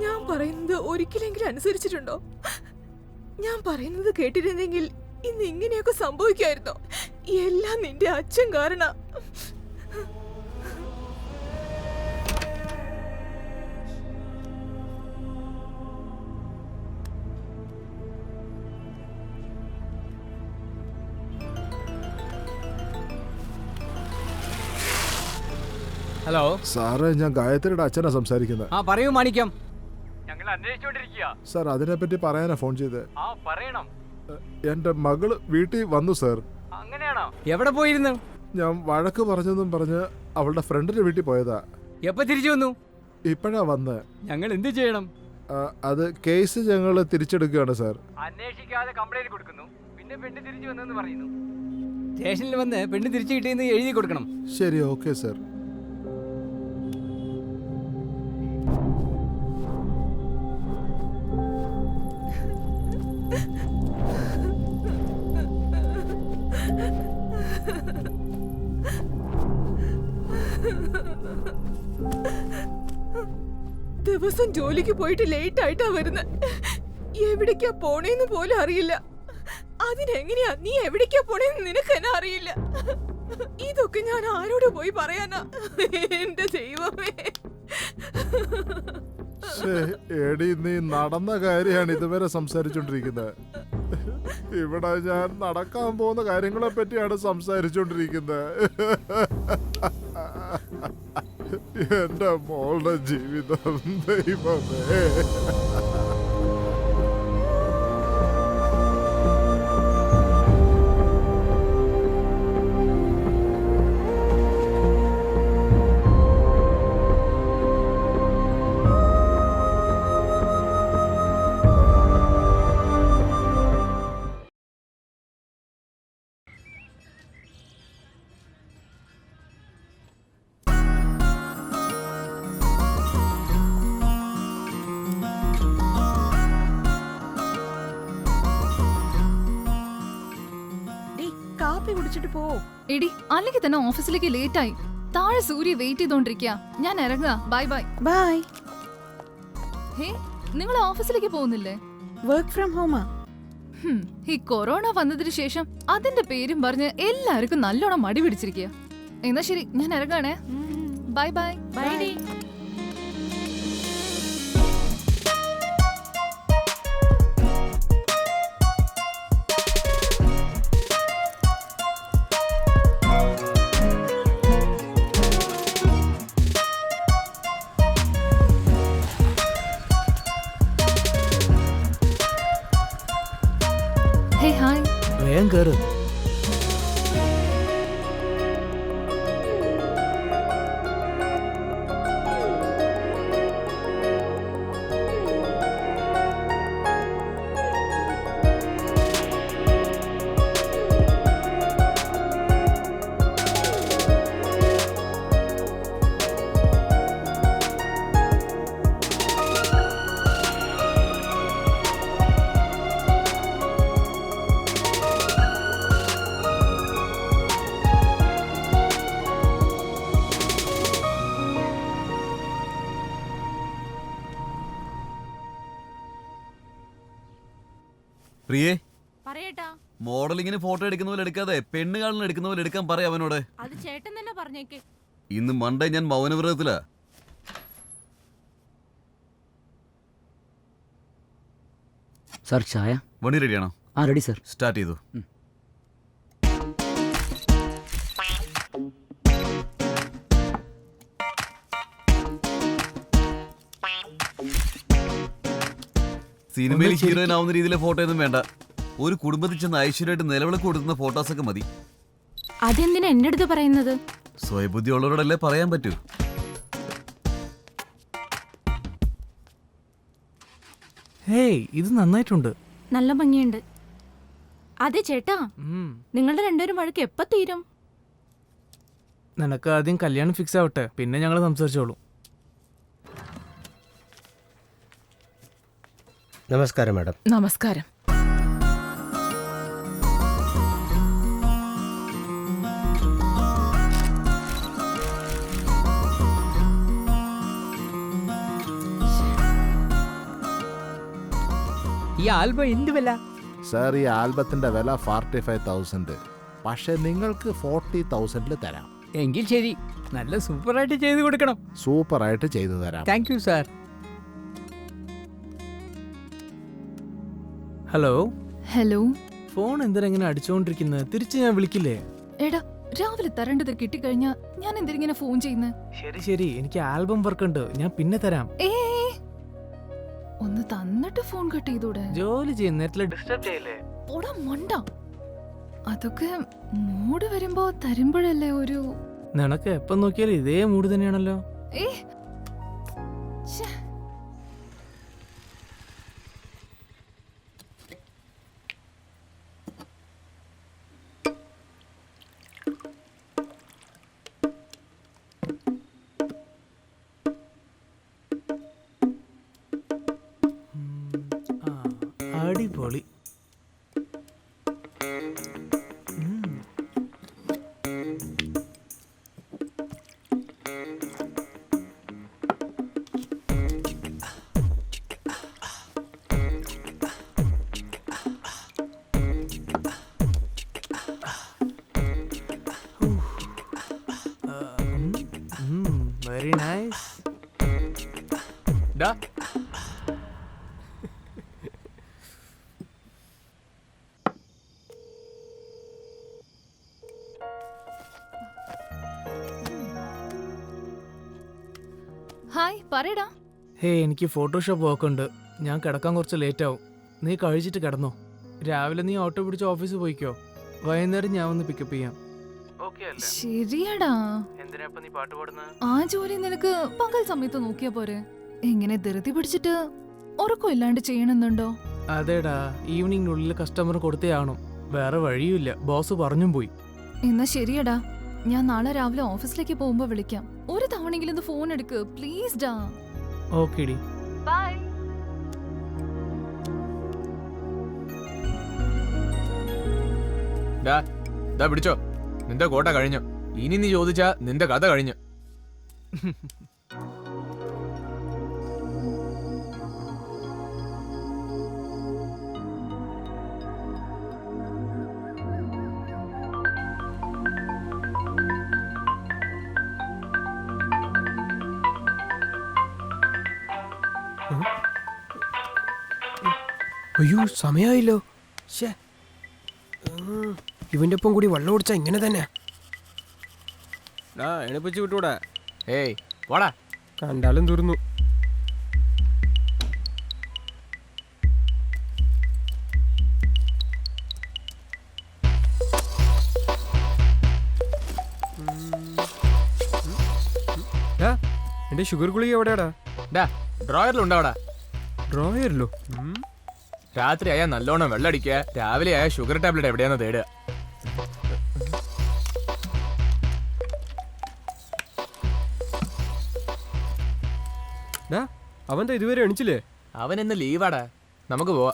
ഞാൻ പറയുന്നത് ഒരിക്കലെങ്കിലും അനുസരിച്ചിട്ടുണ്ടോ? ഞാൻ പറയുന്നത് കേട്ടിരുന്നെങ്കിൽ ഇന്ന് ഇങ്ങനെയൊക്കെ സംഭവിക്കായിരുന്നോ? എല്ലാം നിന്റെ അച്ഛൻ കാരണം. ഹലോ സാറേ, ഞാൻ ഗായത്രിയുടെ അച്ഛനാ സംസാരിക്കുന്നത്. ആ പറയൂ മാണിക്യം. ഞങ്ങൾ അന്വേഷിച്ചോണ്ടിരിക്കുക. സാർ, അതിനെപ്പറ്റി പറയാനാ ഫോൺ ചെയ്തത്. ആ പറയണം. എന്റെ മകള് വീട്ടിൽ വന്നു സാർ. അങ്ങനെയാണോ? എവിടെ പോയിരുന്നു? ഞാൻ വഴക്ക് പറഞ്ഞെന്നും പറഞ്ഞ് അവളുടെ ഫ്രണ്ടിന്റെ വീട്ടിൽ പോയതാ. എപ്പോ തിരിച്ചു വന്നു? ഇപ്പഴാ വന്ന്. ഞങ്ങൾ എന്ത് ചെയ്യണം? അത് കേസ് ഞങ്ങൾ തിരിച്ചെടുക്കുകയാണ് സാർ. അന്വേഷിക്കാതെ കംപ്ലൈന്റ് കൊടുക്കുന്നു, പിന്നെ പെണ്ണ് തിരിച്ചു വന്നെന്ന് പറയുന്നു. സ്റ്റേഷനിൽ വന്ന് പെണ്ണ് തിരിച്ചു കിട്ടിയെന്ന് എഴുതി കൊടുക്കണം. ശരി, ഓക്കെ സാർ. ദിവസം ജോലിക്ക് പോയിട്ട് ലേറ്റ് ആയിട്ടാ വരുന്നത്. എവിടേക്കാ പോണേന്ന് പോലും അറിയില്ല. അതിനെങ്ങനെയാ നീ എവിടേക്കാ പോണേന്ന് നിനക്ക് എന്നെ അറിയില്ല. ഇതൊക്കെ ഞാൻ ആരോട് പോയി പറയാനാ? എന്റെ ദൈവമേ. എടി, നീ നടന്ന കാര്യമാണ് ഇതുവരെ സംസാരിച്ചോണ്ടിരിക്കുന്നത്. ഇവിടെ ഞാൻ നടക്കാൻ പോകുന്ന കാര്യങ്ങളെ പറ്റിയാണ് സംസാരിച്ചോണ്ടിരിക്കുന്നത്. എന്റെ മോളുടെ ജീവിതം ദൈവമേ. കാപ്പി കുടിച്ചിട്ട് പോ. എടി, അല്ലെങ്കിൽ തന്നെ ഓഫീസിലേക്ക് ലേറ്റ് ആയി. താഴെ സൂര്യ വെയിറ്റ് ചെയ്തോണ്ടിരിക്കുക. ഞാൻ ഇറങ്ങുക. By bye. ബൈ. ഹേ, നിങ്ങൾ ഓഫീസിലേക്ക് പോകുന്നില്ലേ? വർക്ക് ഫ്രം ഹോമാ. ഈ കൊറോണ വന്നതിന് ശേഷം അതിന്റെ പേരും പറഞ്ഞ് എല്ലാവർക്കും നല്ലോണം മടി പിടിച്ചിരിക്കുക. എന്നാ ശരി, ഞാൻ ഇറങ്ങാണേ. Bye bye. ബൈ ഡി. Hey hi. വേഗം കേറ്. പ്രിയേ, പറയട്ടാ. മോഡലിങ്ങിന് ഫോട്ടോ എടുക്കുന്ന പോലെ എടുക്കാതെ പെണ്ണ് കാണാൻ എടുക്കുന്ന പോലെ എടുക്കാൻ പറയാം അവനോട്. അത് ചേട്ടൻ തന്നെ പറഞ്ഞേക്ക്. ഇന്ന് മൺഡേ ഞാൻ മൗനവ്രതത്തിലാ. സാർ ചായ. വണ്ടി റെഡിയാണോ? ആ റെഡി സാർ. സ്റ്റാർട്ട് ചെയ്തു. സിനിമയിൽ ഹീറോയിൻ ആവുന്ന രീതിയിലെ ഫോട്ടോ ഒന്നും വേണ്ട. ഒരു കുടുംബത്തിൽ ചെന്ന് ഐശ്വര്യമായിട്ട് നിലവിളക്ക് കൊടുക്കുന്ന ഫോട്ടോസൊക്കെ മതി. അതെന്തിനാ എന്റെ അടുത്ത് പറയുന്നത്? സ്വയബുദ്ധി ഉള്ളവരോടല്ലേ പറയാൻ പറ്റൂ. ഹേയ്, ഇത് നന്നായിട്ടുണ്ട്. നല്ല ഭംഗിയുണ്ട്. അതെ ചേട്ടാ, നിങ്ങളുടെ രണ്ടുപേരും വഴക്ക് എപ്പോ തീരും? നിനക്ക് ആദ്യം കല്യാണം ഫിക്സ് ആവട്ടെ, പിന്നെ ഞങ്ങൾ സംസാരിച്ചോളൂ. നമസ്കാരം മാഡം. നമസ്കാരം. ആൽബം എന്ത് വില? സാർ ഈ ആൽബത്തിന്റെ വില 45,000, പക്ഷെ നിങ്ങൾക്ക് 40,000 തരാം. എങ്കിൽ ശരി, നല്ല സൂപ്പറായിട്ട് ചെയ്ത് കൊടുക്കണം. സൂപ്പറായിട്ട് ചെയ്തു തരാം. Thank you sir. Hello, hello. Phone എന്തിനാ ഇങ്ങനെ അടിച്ചോണ്ടിരിക്കുന്നത്? തിരിച്ച് ഞാൻ വിളിക്കില്ലേ? എടാ, രാവിലെ തരേണ്ടത് കിട്ടിക്കഴിഞ്ഞാ ഞാൻ എന്തിനിങ്ങനെ ഫോൺ ചെയ്യുന്നത്? ശരി ശരി, എനിക്ക് ആൽബം വർക്ക് ഉണ്ട്, ഞാൻ പിന്നെ തരാം. ഒന്ന് തന്നിട്ട് ഫോൺ കട്ട് ചെയ്തൂടെ? ജോലി ചെയ്യുന്ന നേരത്തില് ഡിസ്റ്റർബ് ചെയ്യില്ലേ? പോടാ മണ്ട. അതൊക്കെ മൂഡ് വരുമ്പോ തരുമ്പോഴല്ലേ ഒരു... നിനക്ക് എപ്പം നോക്കിയാലും ഇതേ മൂഡ് തന്നെയാണല്ലോ. ഏ ഛെ. അടിപൊളി. Very nice. ഹായ്, പറയടാ. ഹേ, എനിക്ക് ഫോട്ടോഷോപ്പ് വർക്ക് ഉണ്ട്, ഞാൻ കിടക്കാൻ കുറച്ച് ലേറ്റ് ആവും. നീ കഴിച്ചിട്ട് കിടന്നോ. രാവിലെ നീ ഓട്ടോ പിടിച്ച് ഓഫീസിൽ പോയിക്കോ, വൈകുന്നേരം ഞാൻ ഒന്ന് പിക്കപ്പ് ചെയ്യാം. ശരിയാടാ. എന്തിനാ നീ പാട്ട് പാടുന്നത്? ആ ജോലി നിനക്ക് പകൽ സമയത്ത് നോക്കിയാ പോരെ. ഇങ്ങനെ ധൃതി പിടിച്ചിട്ട് ഉറക്കം ഇല്ലാണ്ട് ചെയ്യണമെന്നുണ്ടോ? അതേടാ, ഈവനിങ്ങിനുള്ളിൽ കസ്റ്റമർ കൊടുത്തേ ആവണം, വേറെ വഴിയുമില്ല, ബോസ് പറഞ്ഞും പോയി. എന്നാ ശരിയടാ, ഞാൻ നാളെ രാവിലെ ഓഫീസിലേക്ക് പോകുമ്പോ വിളിക്കാം. ഒരു തവണെങ്കിലും ഒന്ന് ഫോൺ എടുക്ക് പ്ലീസ് ഡാ. ഓക്കേടി. ബൈ. പിടിച്ചോ, നിന്റെ കോട്ട കഴിഞ്ഞു. ഇനി നീ ചോദിച്ചാ നിന്റെ കഥ കഴിഞ്ഞു. അയ്യോ, സമയമായില്ലോ. ഇവന്റെ ഒപ്പം കൂടി വെള്ളം ഓടിച്ചാ ഇങ്ങനെ തന്നെ. എണിപ്പിച്ചു വിട്ടൂടെ? ഏയ് പോടാ, കണ്ടാലും തീർന്നു. എന്റെ ഷുഗർ ഗുളിക എവിടെയാടാ? ഡ്രോയറിലുണ്ടാവടാ. ഡ്രോയറിലോ? രാത്രി ആയാൽ നല്ലോണം വെള്ളടിക്കുക, രാവിലെ ആയാൽ ഷുഗർ ടാബ്ലറ്റ് എവിടെയാന്ന് തേടുക. അവൻ ഇതുവരെ എണിച്ചില്ലേ? അവൻ ഇന്ന് ലീവാടാ, നമുക്ക് പോവാ.